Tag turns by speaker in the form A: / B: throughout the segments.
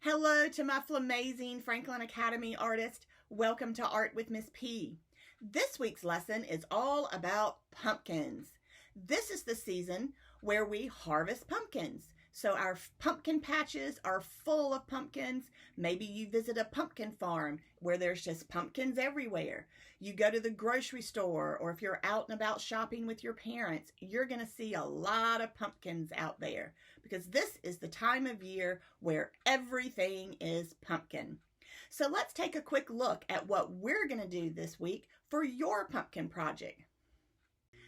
A: Hello to my Flamazing Franklin Academy artist. Welcome to Art with Miss P. This week's lesson is all about pumpkins. This is the season where we harvest pumpkins. So our pumpkin patches are full of pumpkins. Maybe you visit a pumpkin farm where there's just pumpkins everywhere. You go to the grocery store, or if you're out and about shopping with your parents, you're going to see a lot of pumpkins out there because this is the time of year where everything is pumpkin. So let's take a quick look at what we're going to do this week for your pumpkin project.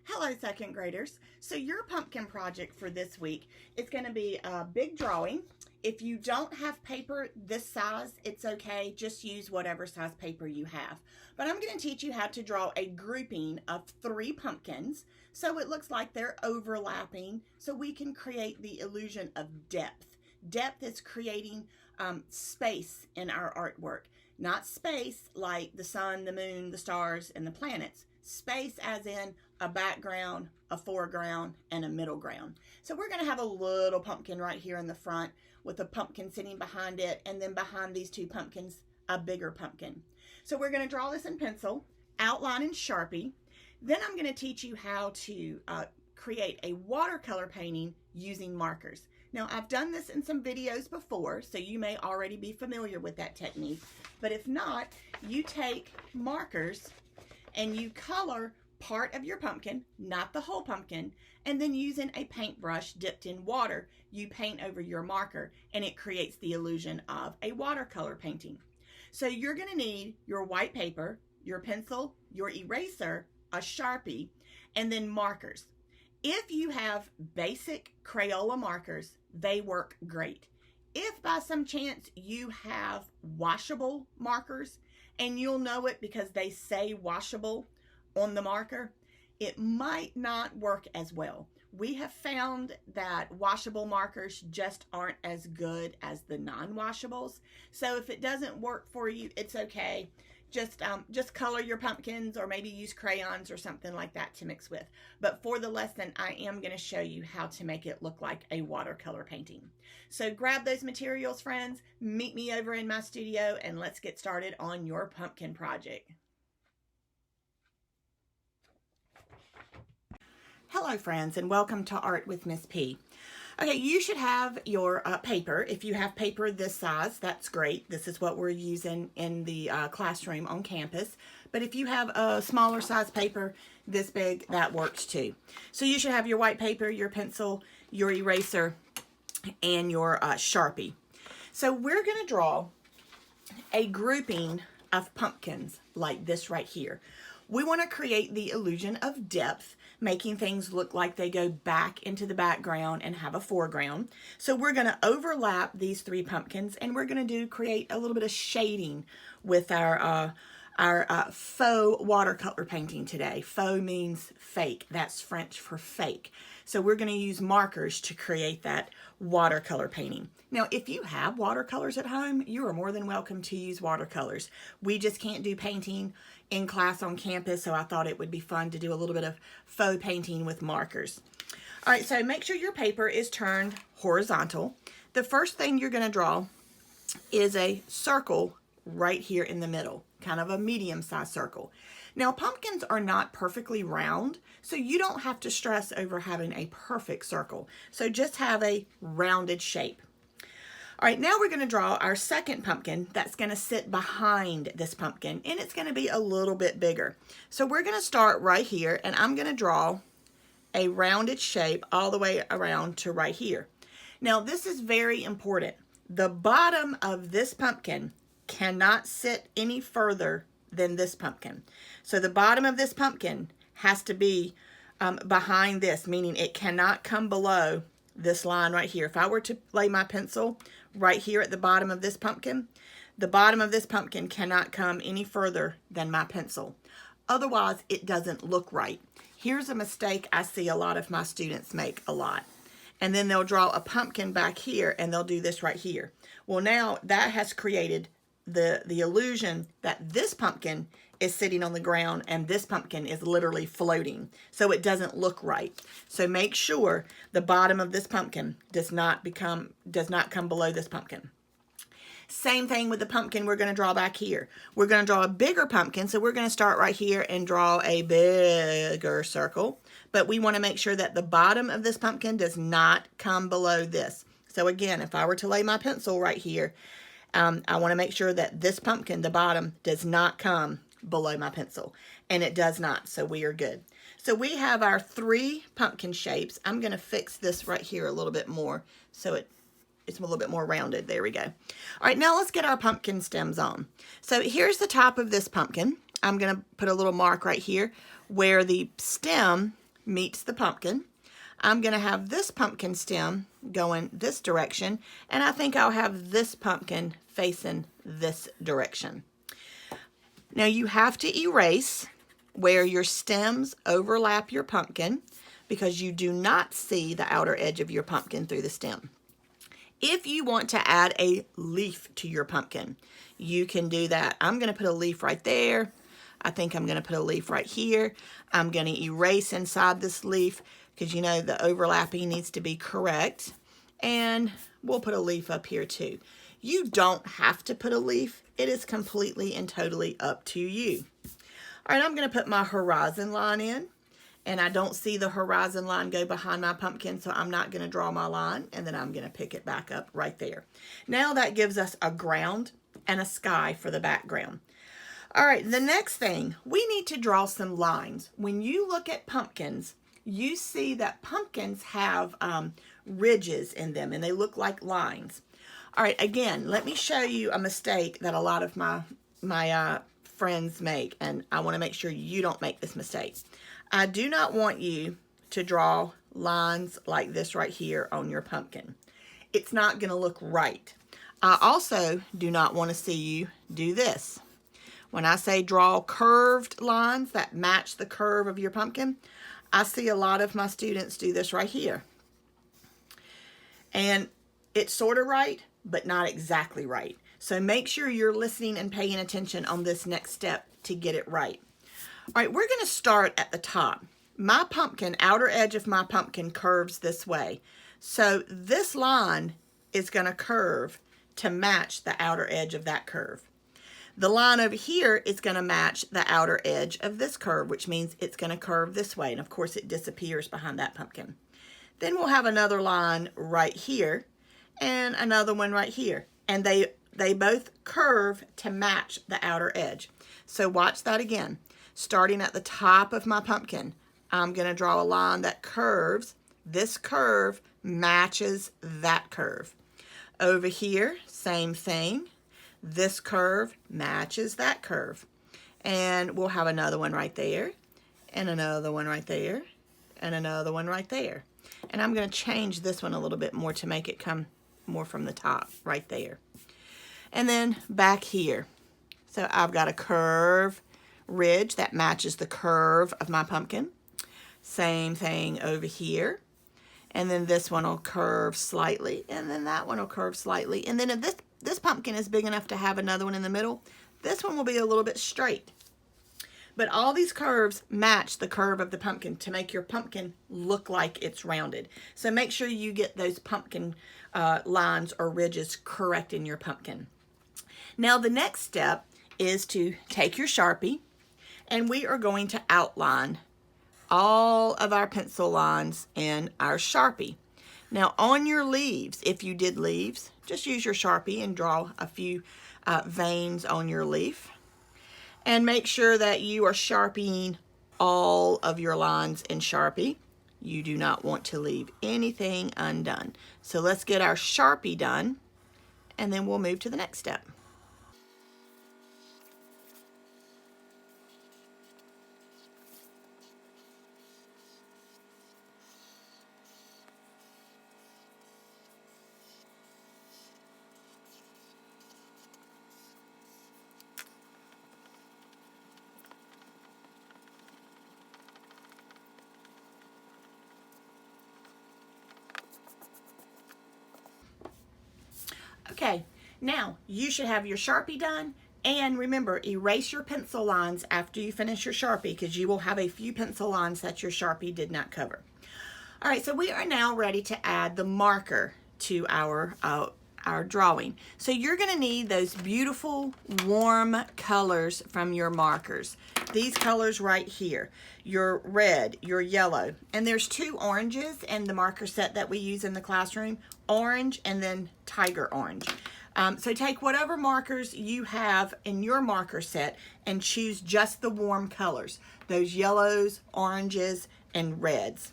A: Hello, second graders. So your pumpkin project for this week is going to be a big drawing. If you don't have paper this size, it's okay. Just use whatever size paper you have. But I'm going to teach you how to draw a grouping of 3 pumpkins so it looks like they're overlapping so we can create the illusion of depth. Depth is creating space in our artwork. Not space like the sun, the moon, the stars, and the planets. Space as in a background, a foreground, and a middle ground. So we're going to have a little pumpkin right here in the front with a pumpkin sitting behind it, and then behind these 2 pumpkins, a bigger pumpkin. So we're going to draw this in pencil, outline in Sharpie. Then I'm going to teach you how to create a watercolor painting using markers. Now, I've done this in some videos before, so you may already be familiar with that technique. But if not, you take markers and you color part of your pumpkin, not the whole pumpkin, and then using a paintbrush dipped in water, you paint over your marker, and it creates the illusion of a watercolor painting. So you're going to need your white paper, your pencil, your eraser, a Sharpie, and then markers. If you have basic Crayola markers, they work great. If by some chance you have washable markers, and you'll know it because they say washable on the marker, it might not work as well. We have found that washable markers just aren't as good as the non-washables. So if it doesn't work for you, it's okay. Just color your pumpkins or maybe use crayons or something like that to mix with. But for the lesson, I am going to show you how to make it look like a watercolor painting. So grab those materials, friends, meet me over in my studio, and let's get started on your pumpkin project. Hello, friends, and welcome to Art with Miss P. Okay, you should have your paper. If you have paper this size, that's great. This is what we're using in the classroom on campus. But if you have a smaller size paper, this big, that works too. So you should have your white paper, your pencil, your eraser, and your Sharpie. So we're going to draw a grouping of pumpkins like this right here. We want to create the illusion of depth, making things look like they go back into the background and have a foreground. So we're going to overlap these 3 pumpkins, and we're going to create a little bit of shading with our faux watercolor painting today. Faux means fake. That's French for fake. So we're going to use markers to create that watercolor painting. Now, if you have watercolors at home, you are more than welcome to use watercolors. We just can't do painting in class on campus, so I thought it would be fun to do a little bit of faux painting with markers. All right, so make sure your paper is turned horizontal. The first thing you're going to draw is a circle right here in the middle, kind of a medium-sized circle. Now, pumpkins are not perfectly round, so you don't have to stress over having a perfect circle. So just have a rounded shape. All right, now we're going to draw our second pumpkin that's going to sit behind this pumpkin, and it's going to be a little bit bigger. So we're going to start right here, and I'm going to draw a rounded shape all the way around to right here. Now, this is very important. The bottom of this pumpkin cannot sit any further than this pumpkin. So the bottom of this pumpkin has to be behind this, meaning it cannot come below this line right here. If I were to lay my pencil right here at the bottom of this pumpkin, the bottom of this pumpkin cannot come any further than my pencil. Otherwise, it doesn't look right. Here's a mistake I see a lot of my students make a lot. And then they'll draw a pumpkin back here, and they'll do this right here. Well, now that has created the illusion that this pumpkin is sitting on the ground and this pumpkin is literally floating. So it doesn't look right. So make sure the bottom of this pumpkin does not come below this pumpkin. Same thing with the pumpkin we're going to draw back here. We're going to draw a bigger pumpkin, so we're going to start right here and draw a bigger circle. But we want to make sure that the bottom of this pumpkin does not come below this. So again, if I were to lay my pencil right here, I want to make sure that this pumpkin, the bottom, does not come below my pencil. And it does not, so we are good. So we have our 3 pumpkin shapes. I'm going to fix this right here a little bit more so it's a little bit more rounded. There we go. All right, now let's get our pumpkin stems on. So here's the top of this pumpkin. I'm going to put a little mark right here where the stem meets the pumpkin. I'm going to have this pumpkin stem going this direction, and I think I'll have this pumpkin facing this direction. Now you have to erase where your stems overlap your pumpkin because you do not see the outer edge of your pumpkin through the stem. If you want to add a leaf to your pumpkin, you can do that. I'm going to put a leaf right there. I think I'm going to put a leaf right here. I'm going to erase inside this leaf because you know the overlapping needs to be correct. And we'll put a leaf up here too. You don't have to put a leaf. It is completely and totally up to you. All right, I'm going to put my horizon line in. And I don't see the horizon line go behind my pumpkin, so I'm not going to draw my line, and then I'm going to pick it back up right there. Now that gives us a ground and a sky for the background. All right, the next thing, we need to draw some lines. When you look at pumpkins, you see that pumpkins have ridges in them, and they look like lines. All right, again, let me show you a mistake that a lot of my friends make, and I want to make sure you don't make this mistake. I do not want you to draw lines like this right here on your pumpkin. It's not going to look right. I also do not want to see you do this. When I say draw curved lines that match the curve of your pumpkin, I see a lot of my students do this right here. And it's sort of right, but not exactly right. So make sure you're listening and paying attention on this next step to get it right. All right, we're going to start at the top. My pumpkin, outer edge of my pumpkin curves this way. So this line is going to curve to match the outer edge of that curve. The line over here is going to match the outer edge of this curve, which means it's going to curve this way. And of course, it disappears behind that pumpkin. Then we'll have another line right here and another one right here. And they both curve to match the outer edge. So watch that again. Starting at the top of my pumpkin, I'm going to draw a line that curves. This curve matches that curve. Over here, same thing. This curve matches that curve. And we'll have another one right there, and another one right there, and another one right there. And I'm going to change this one a little bit more to make it come more from the top right there. And then back here. So I've got a curve ridge that matches the curve of my pumpkin. Same thing over here. And then this one will curve slightly, and then that one will curve slightly. And then if this pumpkin is big enough to have another one in the middle, this one will be a little bit straight. But all these curves match the curve of the pumpkin to make your pumpkin look like it's rounded. So make sure you get those pumpkin lines or ridges correct in your pumpkin. Now the next step is to take your Sharpie, and we are going to outline all of our pencil lines in our Sharpie. Now on your leaves, if you did leaves, just use your Sharpie and draw a few veins on your leaf. And make sure that you are sharpieing all of your lines in Sharpie. You do not want to leave anything undone. So let's get our Sharpie done, and then we'll move to the next step. Okay, now you should have your Sharpie done, and remember, erase your pencil lines after you finish your Sharpie because you will have a few pencil lines that your Sharpie did not cover. All right, so we are now ready to add the marker to our our drawing. So you're going to need those beautiful warm colors from your markers. These colors right here, your red, your yellow, and there's 2 oranges in the marker set that we use in the classroom, orange and then tiger orange. So take whatever markers you have in your marker set and choose just the warm colors, those yellows, oranges, and reds.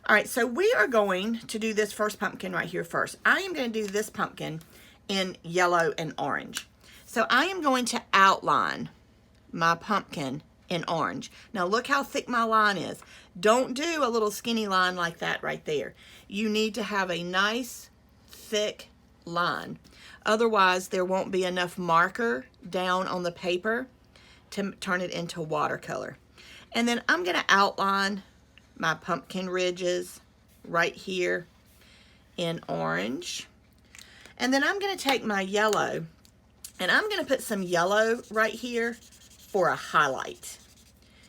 A: All right, so we are going to do this first pumpkin right here first. I am going to do this pumpkin in yellow and orange. So I am going to outline my pumpkin in orange. Now look how thick my line is. Don't do a little skinny line like that right there. You need to have a nice thick line. Otherwise, there won't be enough marker down on the paper to turn it into watercolor. And then I'm going to outline my pumpkin ridges right here in orange. And then I'm going to take my yellow and I'm going to put some yellow right here for a highlight.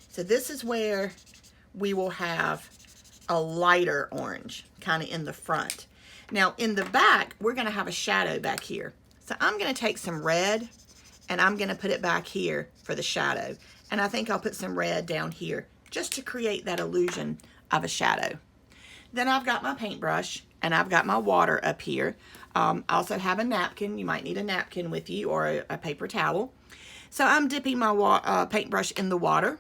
A: So this is where we will have a lighter orange kind of in the front. Now in the back, we're going to have a shadow back here. So I'm going to take some red and I'm going to put it back here for the shadow. And I think I'll put some red down here just to create that illusion of a shadow. Then I've got my paintbrush and I've got my water up here. I also have a napkin. You might need a napkin with you or a paper towel. So I'm dipping my paintbrush in the water.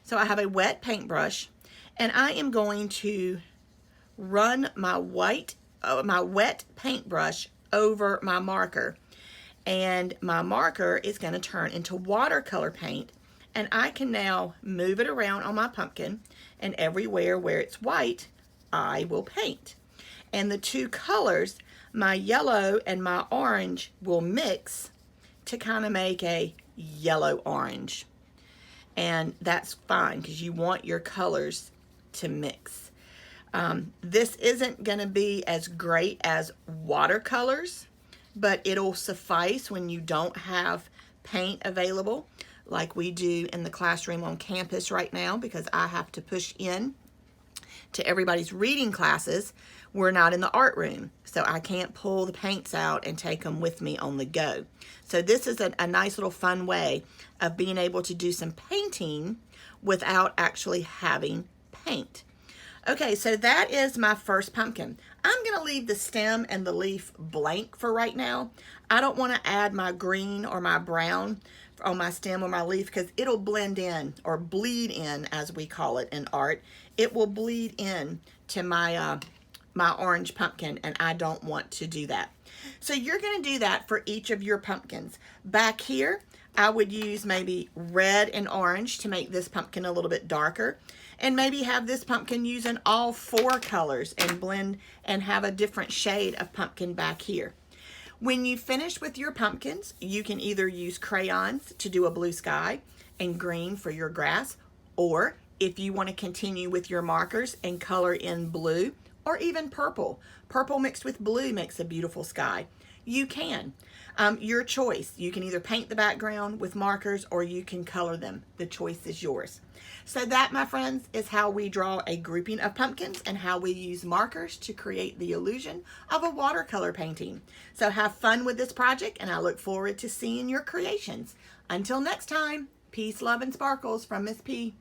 A: So I have a wet paintbrush and I am going to run my wet paintbrush over my marker. And my marker is going to turn into watercolor paint. And I can now move it around on my pumpkin, and everywhere where it's white, I will paint. And the 2 colors, my yellow and my orange, will mix to kind of make a yellow orange. And that's fine because you want your colors to mix. This isn't going to be as great as watercolors, but it'll suffice when you don't have paint available like we do in the classroom on campus right now, because I have to push in to everybody's reading classes. We're not in the art room, so I can't pull the paints out and take them with me on the go. So this is a nice little fun way of being able to do some painting without actually having paint. Okay, so that is my first pumpkin. I'm going to leave the stem and the leaf blank for right now. I don't want to add my green or my brown on my stem or my leaf because it'll blend in, or bleed in as we call it in art. It will bleed in to my my orange pumpkin, and I don't want to do that. So you're going to do that for each of your pumpkins. Back here, I would use maybe red and orange to make this pumpkin a little bit darker, and maybe have this pumpkin using all 4 colors and blend and have a different shade of pumpkin back here. When you finish with your pumpkins, you can either use crayons to do a blue sky and green for your grass, or if you want to continue with your markers and color in blue or even purple. Purple mixed with blue makes a beautiful sky. You can. Your choice. You can either paint the background with markers or you can color them. The choice is yours. So that, my friends, is how we draw a grouping of pumpkins and how we use markers to create the illusion of a watercolor painting. So have fun with this project, and I look forward to seeing your creations. Until next time, peace, love, and sparkles from Miss P.